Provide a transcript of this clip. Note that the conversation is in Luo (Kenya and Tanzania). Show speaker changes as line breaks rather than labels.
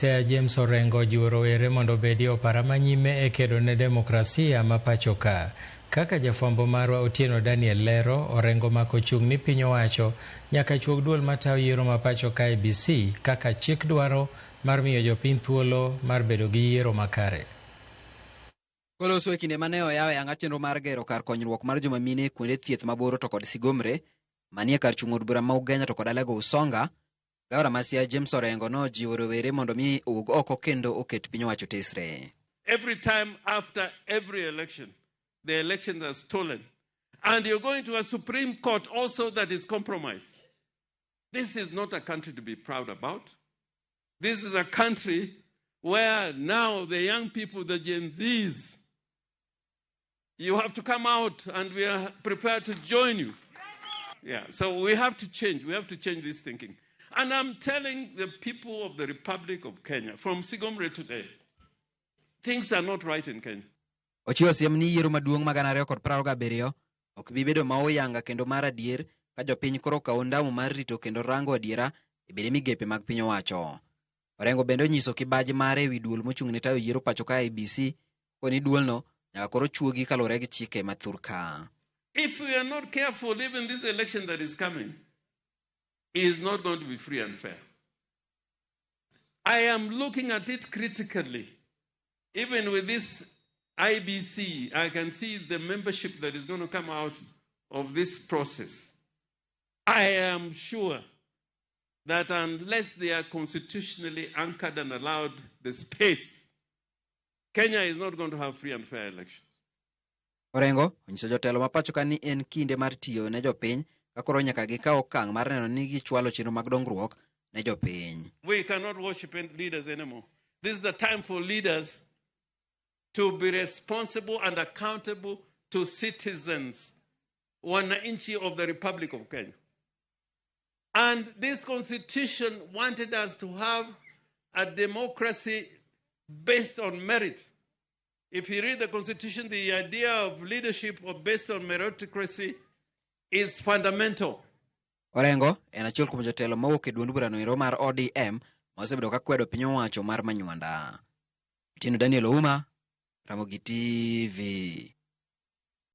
James Orengo jiwo rowere mondo obedi opara manyime e kedo ne demokrasia ma pacho ka. Kaka jafwambo marwa Otieno Daniel lero, Orengo mako chung' ni piny owacho nyaka chuog duol matayo yiero ma pacho ka IEBC kaka chik dwaro mar miyo jopiny thuolo mar bedo gi yiero makare.
Koloso e kinde mane oyaw ayanga chenro mar gero kar konyruok mar joma mine kuonde thieth maboro to kod Sigomre manie kar chung' od bura ma Ugenya to kod Alego Usonga, Gavana Masia James Orengo no jiwo rowere mondo mi owuog oko kendo oket piny owacho tesre.
Every time after every election, the elections are stolen. And you're going to a Supreme Court also that is compromised. This is not a country to be proud about. This is a country where now the young people, the Gen Zs, you have to come out and we are prepared to join you. Yeah, so we have to change. We have to change this thinking. And I'm telling the people of the Republic of Kenya, from Sigomre today, things are not right in Kenya.
Ochiwo siem ni yiero maduong' ma 2027 ok bi bedo ma oyanga kendo mar adier ka jopiny koro kawo ndamo mar rito kendo rango adiera e bede migepe mag piny owacho. Orengo bende onyiso kibaji mare ewi duol mochung' ne tayo yiero pacho ka IEBC koni duolno nyaka koro chuogi kalore gi chike mathur ka.
If we are not careful, even this election that is coming is not going to be free and fair. I am looking at it critically. Even with this IEBC, I can see the membership that is going to come out of this process. I am sure that unless they are constitutionally anchored and allowed the space, Kenya is not going to have free and fair elections.
Orengo onyiso jotelo ma pacho ka ni en kinde mar tiyo ne jopiny ka koro nyaka gikaw okang' mar neno ni gichwalo chenro mag dongruok ne jopiny.
We cannot worship leaders anymore. This is the time for leaders to be responsible and accountable to citizens, wananchi of the Republic of Kenya. And this constitution wanted us to have a democracy based on merit. If you read the constitution, the idea of leadership based on meritocracy is fundamental.
Orengo en achiel kuom jotelo mawuok e duond bura noero mar ODM mosebedo ka kwedo piny owacho mar Manywanda. Otieno Daniel Ouma, Ramogi TV.